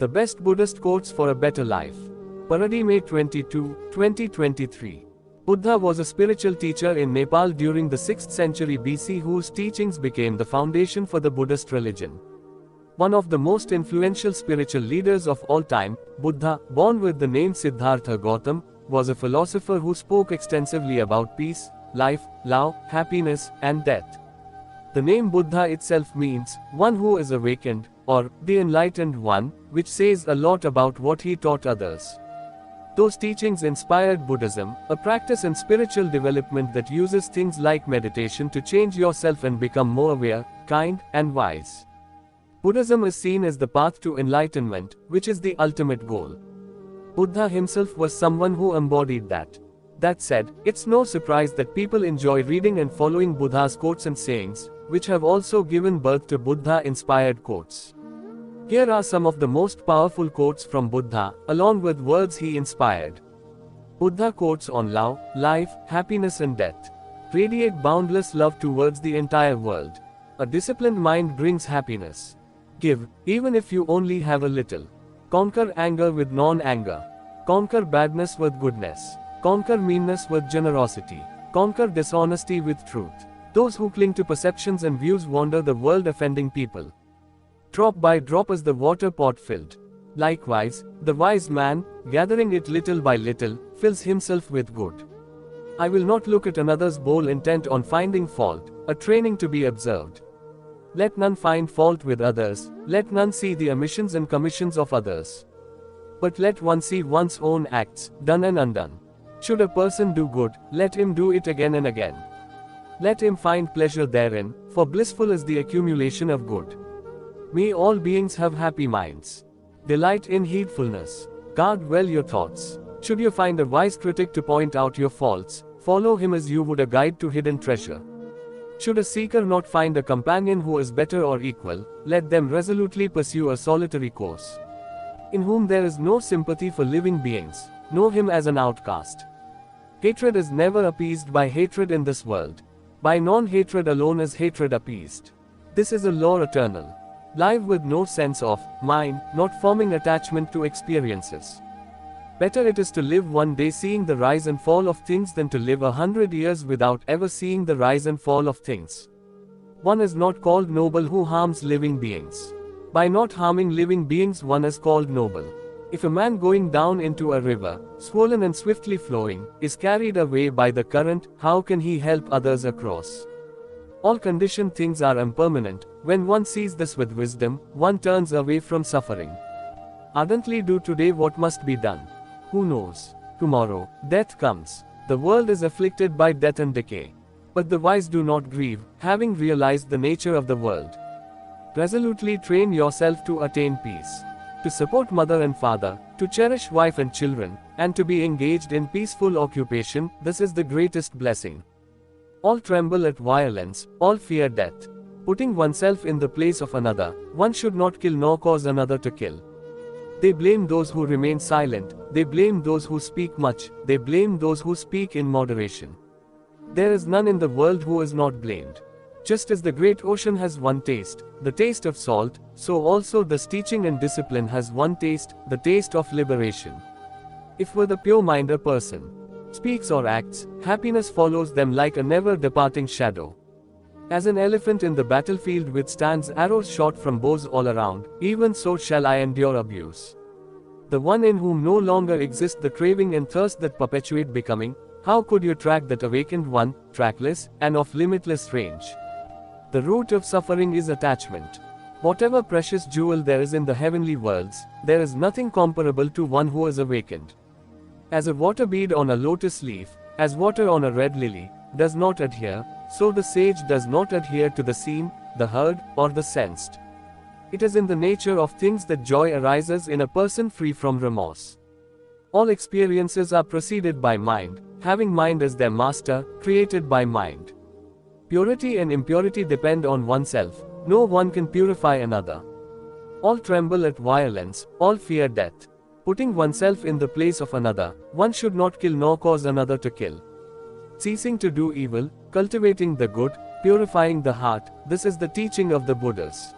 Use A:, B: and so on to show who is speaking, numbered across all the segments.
A: The best Buddhist quotes for a better life. Paradi, May 22, 2023. Buddha was a spiritual teacher in Nepal during the 6th century BC whose teachings became the foundation for the Buddhist religion. One of the most influential spiritual leaders of all time, Buddha, born with the name Siddhartha Gautama, was a philosopher who spoke extensively about peace, life, love, happiness, and death. The name Buddha itself means, one who is awakened, or the enlightened one, which says a lot about what he taught others. Those teachings inspired Buddhism, a practice in spiritual development that uses things like meditation to change yourself and become more aware, kind, and wise. Buddhism is seen as the path to enlightenment, which is the ultimate goal. Buddha himself was someone who embodied that. That said, it's no surprise that people enjoy reading and following Buddha's quotes and sayings, which have also given birth to Buddha-inspired quotes. Here are some of the most powerful quotes from Buddha, along with words he inspired. Buddha quotes on love, life, happiness and death. Radiate boundless love towards the entire world. A disciplined mind brings happiness. Give, even if you only have a little. Conquer anger with non-anger. Conquer badness with goodness. Conquer meanness with generosity. Conquer dishonesty with truth. Those who cling to perceptions and views wander the world offending people. Drop by drop is the water pot filled. Likewise, the wise man, gathering it little by little, fills himself with good. I will not look at another's bowl intent on finding fault, a training to be observed. Let none find fault with others, let none see the omissions and commissions of others. But let one see one's own acts, done and undone. Should a person do good, let him do it again and again. Let him find pleasure therein, for blissful is the accumulation of good. May all beings have happy minds. Delight in heedfulness. Guard well your thoughts. Should you find a wise critic to point out your faults, follow him as you would a guide to hidden treasure. Should a seeker not find a companion who is better or equal, let them resolutely pursue a solitary course. In whom there is no sympathy for living beings, know him as an outcast. Hatred is never appeased by hatred in this world. By non-hatred alone is hatred appeased. This is a law eternal. Live with no sense of mine, not forming attachment to experiences. Better it is to live one day seeing the rise and fall of things than to live 100 years without ever seeing the rise and fall of things. One is not called noble who harms living beings. By not harming living beings one is called noble. If a man going down into a river, swollen and swiftly flowing, is carried away by the current, how can he help others across? All conditioned things are impermanent. When one sees this with wisdom, one turns away from suffering. Ardently do today what must be done. Who knows? Tomorrow, death comes. The world is afflicted by death and decay. But the wise do not grieve, having realized the nature of the world. Resolutely train yourself to attain peace. To support mother and father, to cherish wife and children, and to be engaged in peaceful occupation, this is the greatest blessing. All tremble at violence, all fear death. Putting oneself in the place of another, one should not kill nor cause another to kill. They blame those who remain silent, they blame those who speak much, they blame those who speak in moderation. There is none in the world who is not blamed. Just as the great ocean has one taste, the taste of salt, so also this teaching and discipline has one taste, the taste of liberation. If with a pure mind a person speaks or acts, happiness follows them like a never-departing shadow. As an elephant in the battlefield withstands arrows shot from bows all around, even so shall I endure abuse. The one in whom no longer exists the craving and thirst that perpetuate becoming, how could you track that awakened one, trackless, and of limitless range? The root of suffering is attachment. Whatever precious jewel there is in the heavenly worlds, there is nothing comparable to one who is awakened. As a water bead on a lotus leaf, as water on a red lily, does not adhere, so the sage does not adhere to the seen, the heard, or the sensed. It is in the nature of things that joy arises in a person free from remorse. All experiences are preceded by mind, having mind as their master, created by mind. Purity and impurity depend on oneself, no one can purify another. All tremble at violence, all fear death. Putting oneself in the place of another, one should not kill nor cause another to kill. Ceasing to do evil, cultivating the good, purifying the heart, this is the teaching of the Buddhas.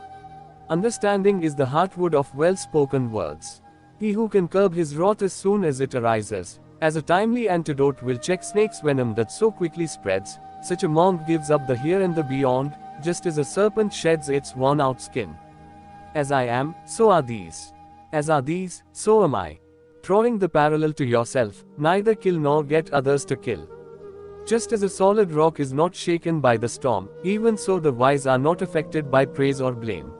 A: Understanding is the heartwood of well-spoken words. He who can curb his wrath as soon as it arises, as a timely antidote will check snake's venom that so quickly spreads, such a monk gives up the here and the beyond, just as a serpent sheds its worn-out skin. As I am, so are these. As are these, so am I. Drawing the parallel to yourself, neither kill nor get others to kill. Just as a solid rock is not shaken by the storm, even so the wise are not affected by praise or blame.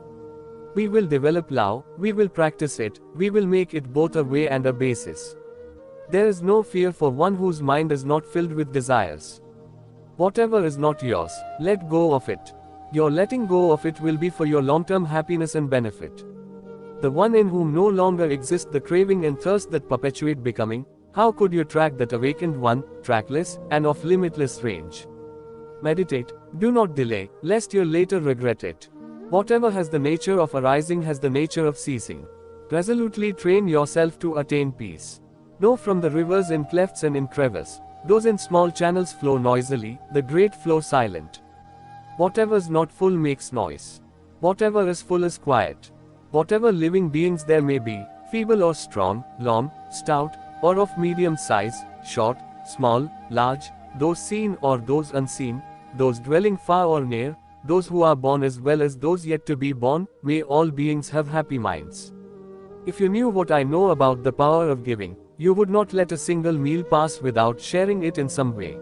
A: We will develop love, we will practice it, we will make it both a way and a basis. There is no fear for one whose mind is not filled with desires. Whatever is not yours, let go of it. Your letting go of it will be for your long-term happiness and benefit. The one in whom no longer exists the craving and thirst that perpetuate becoming, how could you track that awakened one, trackless, and of limitless range? Meditate, do not delay, lest you later regret it. Whatever has the nature of arising has the nature of ceasing. Resolutely train yourself to attain peace. Know from the rivers in clefts and in crevices, those in small channels flow noisily, the great flow silent. Whatever's not full makes noise. Whatever is full is quiet. Whatever living beings there may be, feeble or strong, long, stout, or of medium size, short, small, large, those seen or those unseen, those dwelling far or near, those who are born as well as those yet to be born, may all beings have happy minds. If you knew what I know about the power of giving, you would not let a single meal pass without sharing it in some way.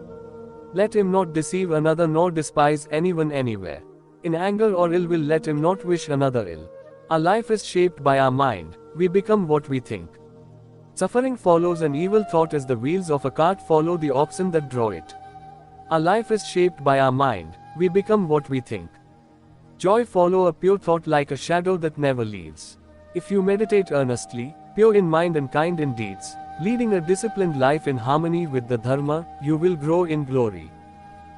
A: Let him not deceive another nor despise anyone anywhere. In anger or ill will let him not wish another ill. Our life is shaped by our mind, we become what we think. Suffering follows an evil thought as the wheels of a cart follow the oxen that draw it. Our life is shaped by our mind, we become what we think. Joy follow a pure thought like a shadow that never leaves. If you meditate earnestly, pure in mind and kind in deeds, leading a disciplined life in harmony with the Dharma, you will grow in glory.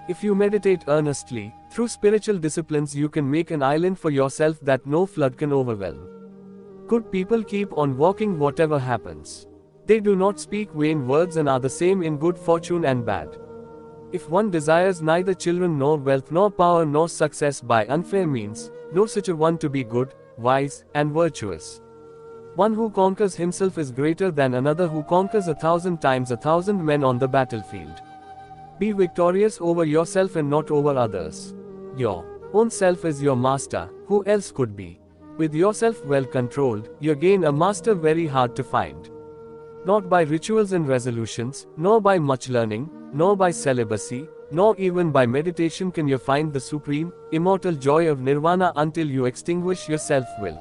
A: If you meditate earnestly, through spiritual disciplines you can make an island for yourself that no flood can overwhelm. Good people keep on walking whatever happens. They do not speak vain words and are the same in good fortune and bad. If one desires neither children nor wealth nor power nor success by unfair means, know such a one to be good, wise, and virtuous. One who conquers himself is greater than another who conquers 1,000 times 1,000 men on the battlefield. Be victorious over yourself and not over others. Your own self is your master, who else could be? With yourself well controlled, you gain a master very hard to find. Not by rituals and resolutions, nor by much learning, nor by celibacy, nor even by meditation can you find the supreme, immortal joy of nirvana until you extinguish your self-will.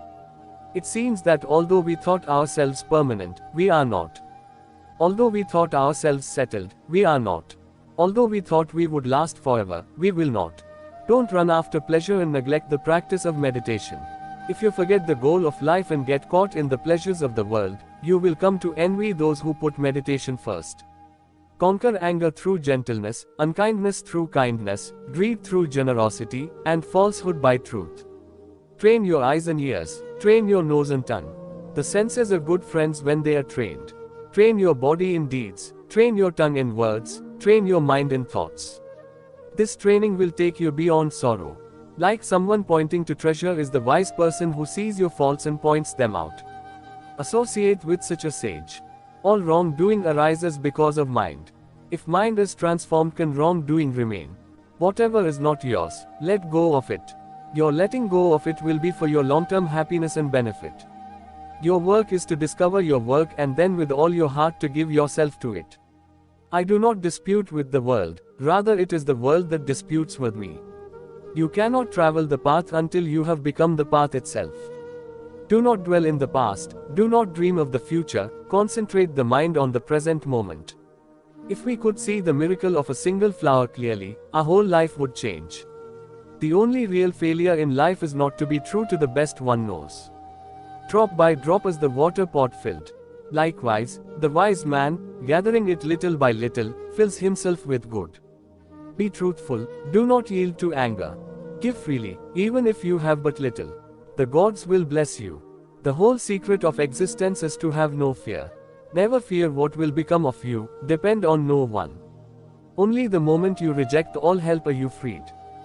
A: It seems that although we thought ourselves permanent, we are not. Although we thought ourselves settled, we are not. Although we thought we would last forever, we will not. Don't run after pleasure and neglect the practice of meditation. If you forget the goal of life and get caught in the pleasures of the world, you will come to envy those who put meditation first. Conquer anger through gentleness, unkindness through kindness, greed through generosity, and falsehood by truth. Train your eyes and ears, train your nose and tongue. The senses are good friends when they are trained. Train your body in deeds, train your tongue in words, train your mind in thoughts. This training will take you beyond sorrow. Like someone pointing to treasure is the wise person who sees your faults and points them out. Associate with such a sage. All wrongdoing arises because of mind. If mind is transformed, can wrongdoing remain? Whatever is not yours, let go of it. Your letting go of it will be for your long-term happiness and benefit. Your work is to discover your work and then with all your heart to give yourself to it. I do not dispute with the world, rather it is the world that disputes with me. You cannot travel the path until you have become the path itself. Do not dwell in the past, do not dream of the future, concentrate the mind on the present moment. If we could see the miracle of a single flower clearly, our whole life would change. The only real failure in life is not to be true to the best one knows. Drop by drop is the water pot filled. Likewise, the wise man, gathering it little by little, fills himself with good. Be truthful, do not yield to anger. Give freely, even if you have but little. The gods will bless you. The whole secret of existence is to have no fear. Never fear what will become of you, depend on no one. Only the moment you reject all help are you freed.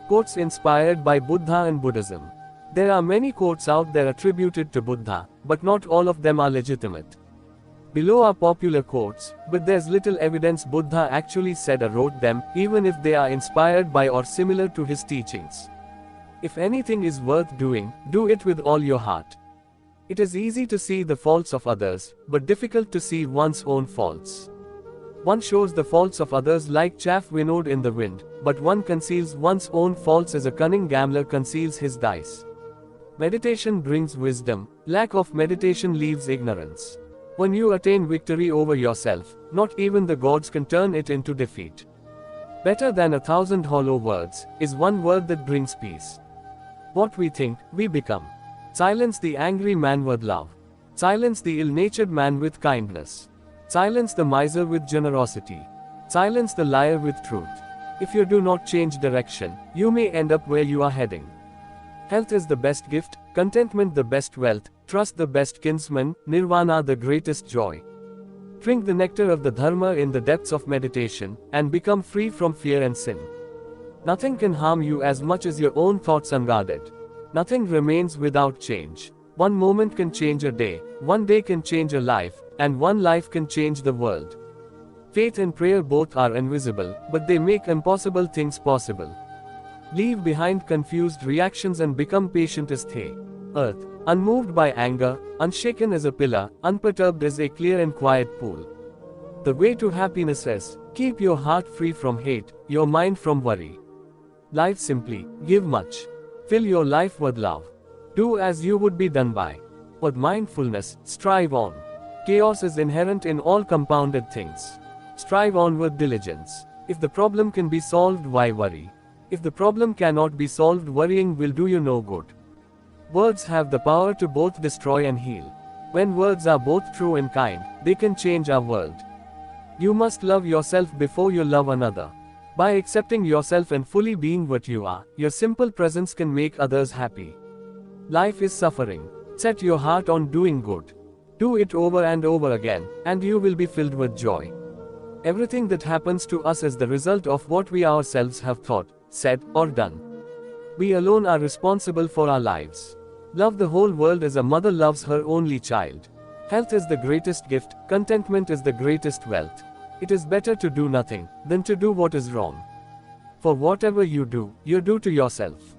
A: Quotes inspired by Buddha and Buddhism. There are many quotes out there attributed to Buddha, but not all of them are legitimate. Below are popular quotes, but there's little evidence Buddha actually said or wrote them, even if they are inspired by or similar to his teachings. If anything is worth doing, do it with all your heart. It is easy to see the faults of others, but difficult to see one's own faults. One shows the faults of others like chaff winnowed in the wind, but one conceals one's own faults as a cunning gambler conceals his dice. Meditation brings wisdom, lack of meditation leaves ignorance. When you attain victory over yourself, not even the gods can turn it into defeat. Better than 1,000 hollow words is one word that brings peace. What we think, we become. Silence the angry man with love. Silence the ill-natured man with kindness. Silence the miser with generosity. Silence the liar with truth. If you do not change direction, you may end up where you are heading. Health is the best gift, contentment the best wealth, trust the best kinsman, nirvana the greatest joy. Drink the nectar of the dharma in the depths of meditation, and become free from fear and sin. Nothing can harm you as much as your own thoughts unguarded. Nothing remains without change. One moment can change a day, one day can change a life, and one life can change the world. Faith and prayer both are invisible, but they make impossible things possible. Leave behind confused reactions and become patient as they. Earth, unmoved by anger, unshaken as a pillar, unperturbed as a clear and quiet pool. The way to happiness is, keep your heart free from hate, your mind from worry. Live simply, give much. Fill your life with love. Do as you would be done by. With mindfulness, strive on. Chaos is inherent in all compounded things. Strive on with diligence. If the problem can be solved, why worry? If the problem cannot be solved, worrying will do you no good. Words have the power to both destroy and heal. When words are both true and kind, they can change our world. You must love yourself before you love another. By accepting yourself and fully being what you are, your simple presence can make others happy. Life is suffering. Set your heart on doing good. Do it over and over again, and you will be filled with joy. Everything that happens to us is the result of what we ourselves have thought, said, or done. We alone are responsible for our lives. Love the whole world as a mother loves her only child. Health is the greatest gift, contentment is the greatest wealth. It is better to do nothing than to do what is wrong. For whatever you do to yourself.